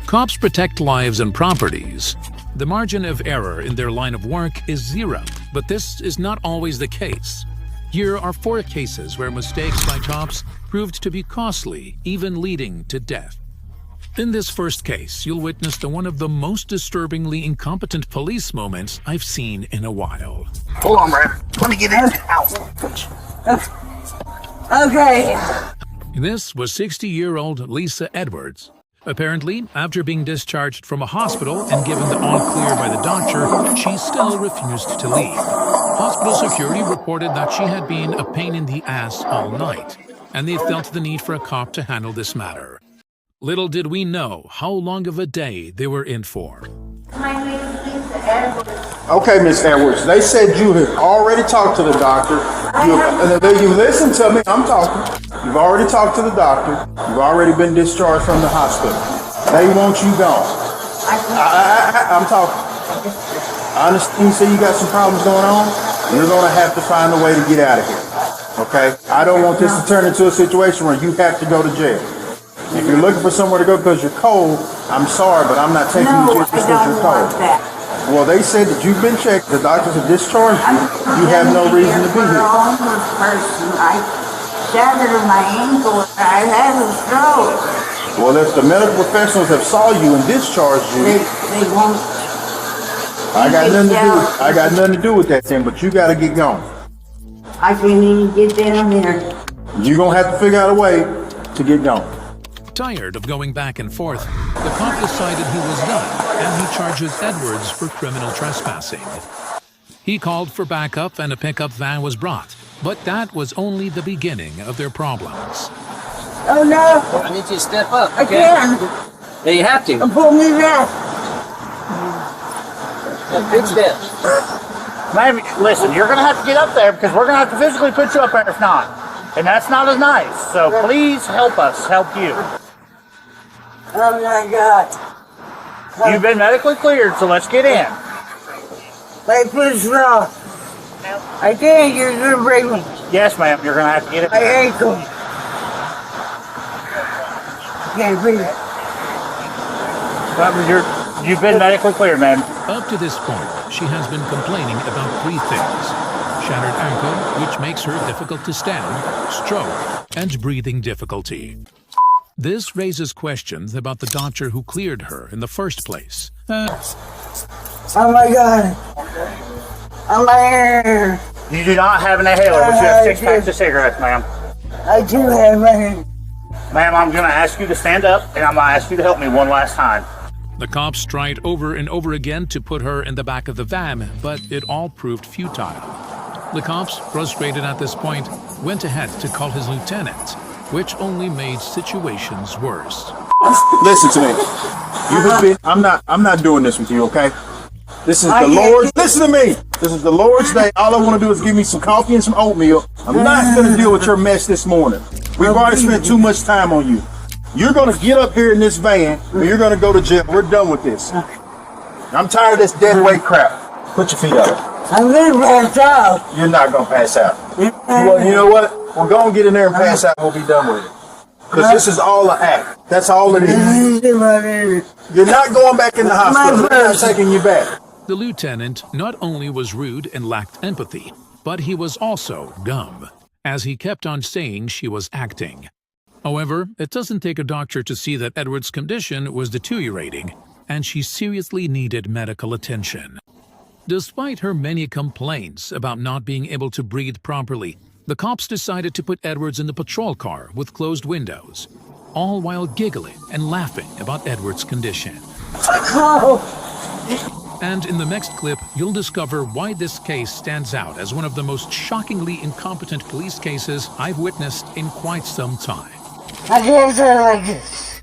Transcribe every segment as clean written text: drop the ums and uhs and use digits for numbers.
Cops protect lives and properties. The margin of error in their line of work is zero, but this is not always the case. Here are 4 cases where mistakes by cops proved to be costly, even leading to death. In this first case, you'll witness one of the most disturbingly incompetent police moments I've seen in a while. Hold on, Brad. Let me get in. Okay. This was 60-year-old Lisa Edwards. Apparently, after being discharged from a hospital and given the all clear by the doctor, she still refused to leave. Hospital security reported that she had been a pain in the ass all night, and they felt the need for a cop to handle this matter. Little did we know how long of a day they were in for. My name is Lisa Edwards. Okay, Miss Edwards, they said you have already talked to the doctor. You listen to me, I'm talking. You've already talked to the doctor. You've already been discharged from the hospital. They want you gone. I'm talking. I understand you say you got some problems going on. You're going to have to find a way to get out of here. Okay? I don't want this to turn into a situation where you have to go to jail. If you're looking for somewhere to go because you're cold, I'm sorry, but I'm not taking you just because you're cold. Well, they said that you've been checked. The doctors have discharged you. You have no reason to be here. I'm a homeless person. I shattered my ankle. I had a stroke. Well, if the medical professionals have saw you and discharged you, they won't. I got nothing to do with that thing, but you got to get going. I can't even get down there. You're going to have to figure out a way to get going. Tired of going back and forth, the cop decided he was done, and he charges Edwards for criminal trespassing. He called for backup and a pickup van was brought, but that was only the beginning of their problems. Oh no! I need you to step up. I can't! Yeah, you have to. Pull me back! Big steps. Ma'am, listen, you're going to have to get up there because we're going to have to physically put you up there if not. And that's not as nice. So please help us help you. Oh my God! You've been medically cleared, so let's get in. My foot's raw. I can't. You're gonna break me. Yes, ma'am, you're going to have to get it. My ankle. I can't breathe. You've been medically cleared, ma'am. Up to this point, she has been complaining about 3 things: shattered ankle, which makes her difficult to stand, stroke, and breathing difficulty. This raises questions about the doctor who cleared her in the first place. Oh my God! Oh my! You do not have an inhaler, but you have 6 packs of cigarettes, ma'am. I do have my. Ma'am, I'm going to ask you to stand up, and I'm going to ask you to help me one last time. The cops tried over and over again to put her in the back of the van, but it all proved futile. The cops, frustrated at this point, went ahead to call his lieutenant, which only made situations worse. Listen to me. I'm not doing this with you, okay? This is the Lord's. Listen to me. This is the Lord's day. All I want to do is give me some coffee and some oatmeal. I'm not going to deal with your mess this morning. We've already spent too much time on you. You're going to get up here in this van, and you're going to go to jail. We're done with this. I'm tired of this dead weight crap. Put your feet up. I'm going to pass out. You're not going to pass out. Well, you know what? We'll go and get in there and pass out and we'll be done with it. Because this is all an act. That's all it is. You're not going back in the hospital. We're not taking you back. The lieutenant not only was rude and lacked empathy, but he was also dumb, as he kept on saying she was acting. However, it doesn't take a doctor to see that Edwards' condition was deteriorating, and she seriously needed medical attention. Despite her many complaints about not being able to breathe properly, the cops decided to put Edwards in the patrol car with closed windows, all while giggling and laughing about Edwards' condition. And in the next clip, you'll discover why this case stands out as one of the most shockingly incompetent police cases I've witnessed in quite some time. I can't say it like this.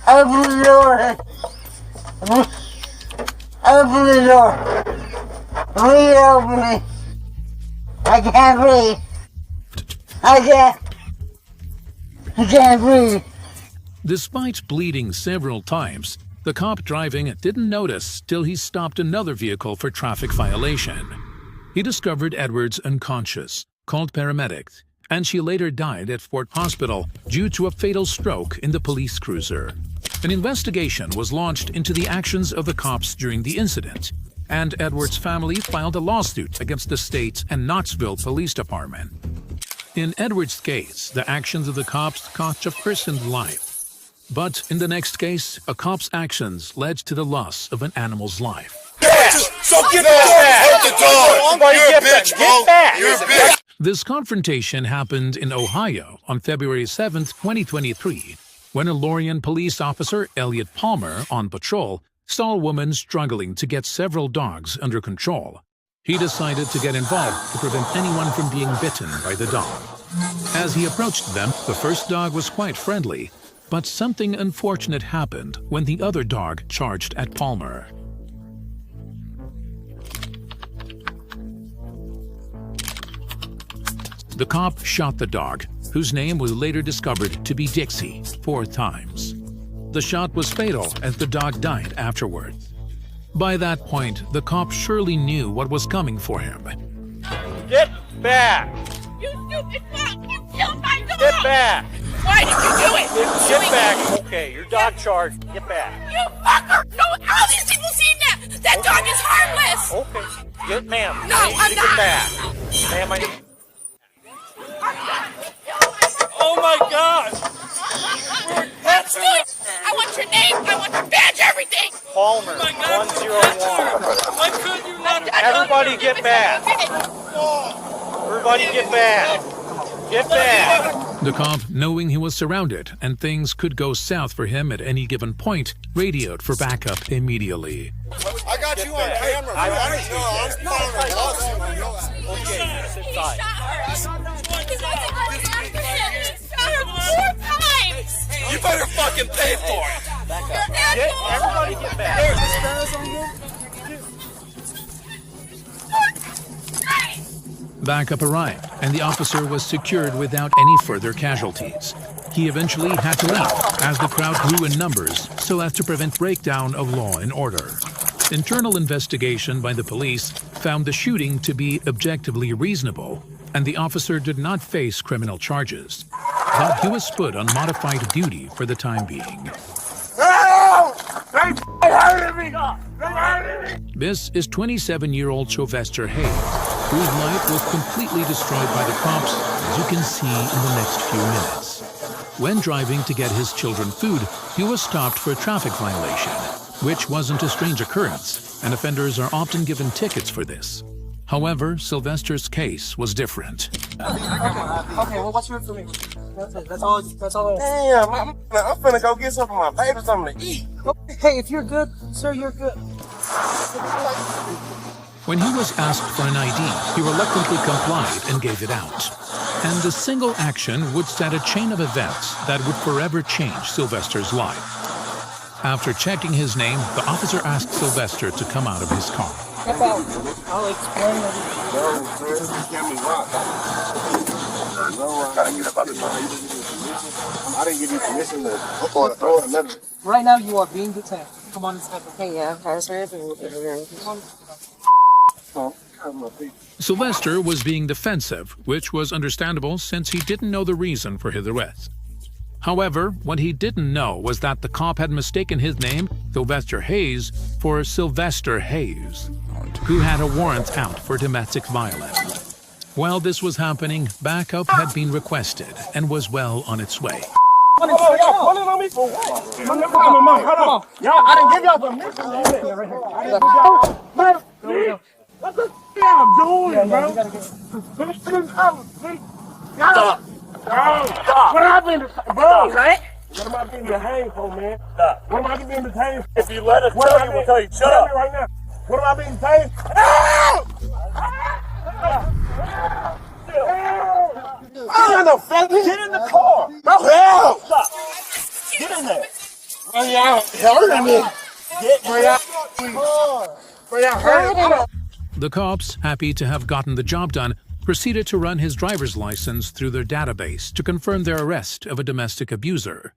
Open the door. Open the door. Please open it. I can't breathe. I can't breathe. Despite bleeding several times, the cop driving didn't notice till he stopped another vehicle for traffic violation. He discovered Edwards unconscious, called paramedics, and she later died at Fort Hospital due to a fatal stroke in the police cruiser. An investigation was launched into the actions of the cops during the incident, and Edward's family filed a lawsuit against the state and Knoxville Police Department. In Edward's case, the actions of the cops cost a person's life. But in the next case, a cop's actions led to the loss of an animal's life. So get back! Hold the door! You're a bitch, bro! You're a bitch! This confrontation happened in Ohio on February 7, 2023, when a Lorien police officer, Elliot Palmer, on patrol, saw a woman struggling to get several dogs under control. He decided to get involved to prevent anyone from being bitten by the dog. As he approached them, the first dog was quite friendly, but something unfortunate happened when the other dog charged at Palmer. The cop shot the dog, whose name was later discovered to be Dixie, 4 times. The shot was fatal as the dog died afterwards. By that point, the cop surely knew what was coming for him. Get back! You stupid fuck! You killed my dog! Get back! Why did you do it? Get back! Okay, your dog charged. Get back. You fucker! No, all these people seen that! That dog is harmless! Okay. Get, ma'am. No, I need I'm you to not. Get back. Ma'am, I need... Oh my God! I want your name, I want your badge, everything! Palmer, 101. Why could you not? Everybody get back! Everybody get back! Get back! The cop, knowing he was surrounded and things could go south for him at any given point, radioed for backup immediately. I got you on camera. I didn't know. I'm following a lawsuit. Okay, sit tight. You better fucking pay for it. Everybody get back. Backup arrived, and the officer was secured without any further casualties. He eventually had to leave, as the crowd grew in numbers, so as to prevent breakdown of law and order. Internal investigation by the police found the shooting to be objectively reasonable, and the officer did not face criminal charges. But he was put on modified duty for the time being. This is 27-year-old Sylvester Hayes, whose life was completely destroyed by the cops, as you can see in the next few minutes. When driving to get his children food, he was stopped for a traffic violation, which wasn't a strange occurrence, and offenders are often given tickets for this. However, Sylvester's case was different. Okay, well, what's your information? That's all. Damn, I'm finna go get some of my baby something to eat. Hey, if you're good, sir, you're good. When he was asked for an ID, he reluctantly complied and gave it out. And the single action would set a chain of events that would forever change Sylvester's life. After checking his name, the officer asked Sylvester to come out of his car. I'll explain everything. No, sir, you can't be rocked. I didn't give you permission to throw another. Right now, you are being detained. Come on inside. Hey, yeah, that's right. Sylvester was being defensive, which was understandable since he didn't know the reason for his arrest. However, what he didn't know was that the cop had mistaken his name, Sylvester Hayes, for Sylvester Hayes, who had a warrant out for domestic violence. While this was happening, backup had been requested and was well on its way. Y'all pulling on me for what? Hold on. Y'all, I didn't give y'all permission. What the y'all doing, bro? Stop. What have I been bro? Right? What am I being detained for, man? Stop. What am I being detained for? If you let us tell you, we'll tell you. Shut up. Right now. What am I being detained for? Get in the car. Help! Stop. Get in there. Bring out. Hurting me. Bring out. Bring out. Hurting. The cops, happy to have gotten the job done, proceeded to run his driver's license through their database to confirm their arrest of a domestic abuser.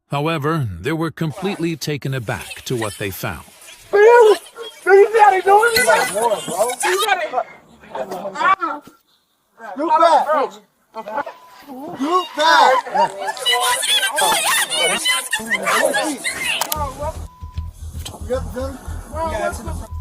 However, they were completely taken aback to what they found. You got it, doing it. You got it. You back. You back. He wasn't even pulling out. He was just across the street. You got the gun? Yeah, it's in the front.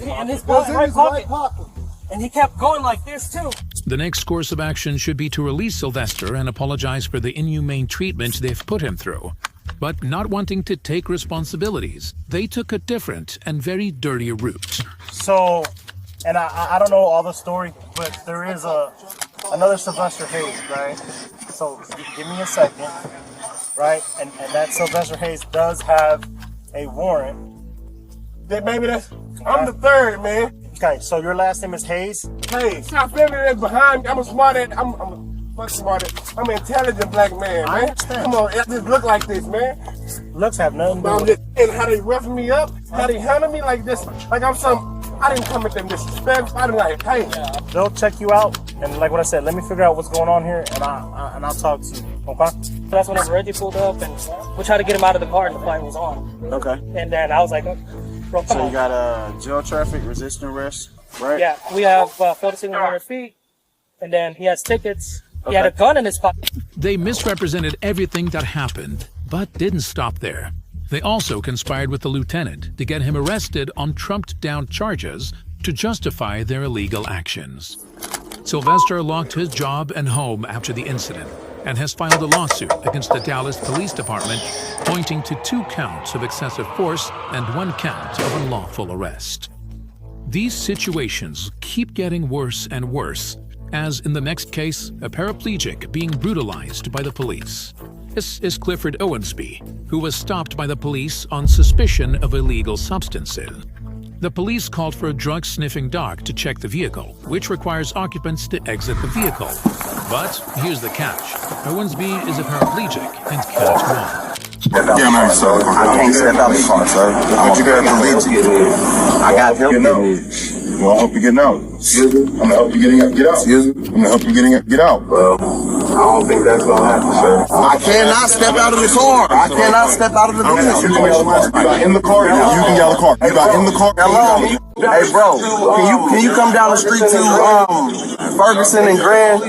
And his It was in right his pocket. right pocket. And he kept going like this too. The next course of action should be to release Sylvester and apologize for the inhumane treatment they've put him through. But not wanting to take responsibilities, they took a different and very dirty route. So, and I don't know all the story, but there is another Sylvester Hayes, right? So give me a second, right? And that Sylvester Hayes does have a warrant. I'm the third, man. Okay, so your last name is Hayes? Hey, stop feeling that behind me. I'm a smart ass. I'm fucking smart ass. I'm an intelligent black man, I man. understand. Come on, I just look like this, man. Looks have nothing to But do I'm with just saying how they roughing me up, how they handle me like this, like I'm some. I didn't come at them disrespect. I didn't like, hey. They'll check you out, and like what I said, let me figure out what's going on here, and I'll talk to you. Okay? That's whenever Reggie pulled up and we tried to get him out of the car and the fight was on. Okay. And then I was like, bro, come So on. you got jail traffic, resisting arrest, right? Yeah, we have failed to signal 100 feet. And then he has tickets. He had a gun in his pocket. They misrepresented everything that happened, but didn't stop there. They also conspired with the lieutenant to get him arrested on trumped-down charges to justify their illegal actions. Sylvester lost his job and home after the incident and has filed a lawsuit against the Dallas Police Department, pointing to 2 counts of excessive force and 1 count of unlawful arrest. These situations keep getting worse and worse, as in the next case, a paraplegic being brutalized by the police. This is Clifford Owensby, who was stopped by the police on suspicion of illegal substances. The police called for a drug-sniffing dog to check the vehicle, which requires occupants to exit the vehicle. But here's the catch. Owensby is a paraplegic and can't walk. Yeah, man, sir. I can't step out of the car, sir. What you got to I got help. Well, I hope you're getting out. Excuse me? I'm gonna help you getting out. Get out. Excuse me? I'm gonna help you getting out. Get out. Well, I don't think that's gonna happen, sir. I cannot step out of the car. I cannot step out of the vehicle. You got in the car. You can get out of the car. You got in the car. Hello. Hey, bro. Can you come down the street to Ferguson and Grand?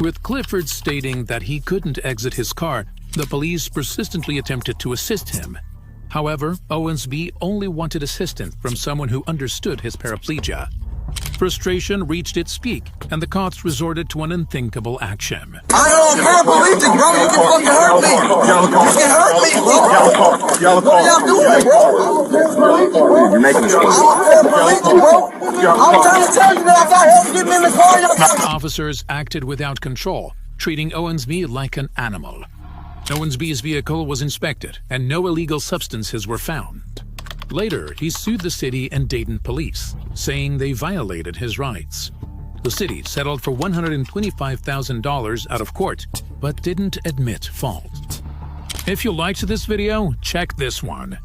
With Clifford stating that he couldn't exit his car, the police persistently attempted to assist him. However, Owensby only wanted assistance from someone who understood his paraplegia. Frustration reached its peak, and the cops resorted to an unthinkable action. I am paraplegic, bro. You can fucking hurt me. You can hurt me, bro. What y'all doing, bro? You're making a choice. I'm paraplegic, bro. I'm trying to tell you that I got help getting in the car. Officers acted without control, treating Owensby like an animal. Owensby's vehicle was inspected, and no illegal substances were found. Later, he sued the city and Dayton police, saying they violated his rights. The city settled for $125,000 out of court, but didn't admit fault. If you liked this video, check this one.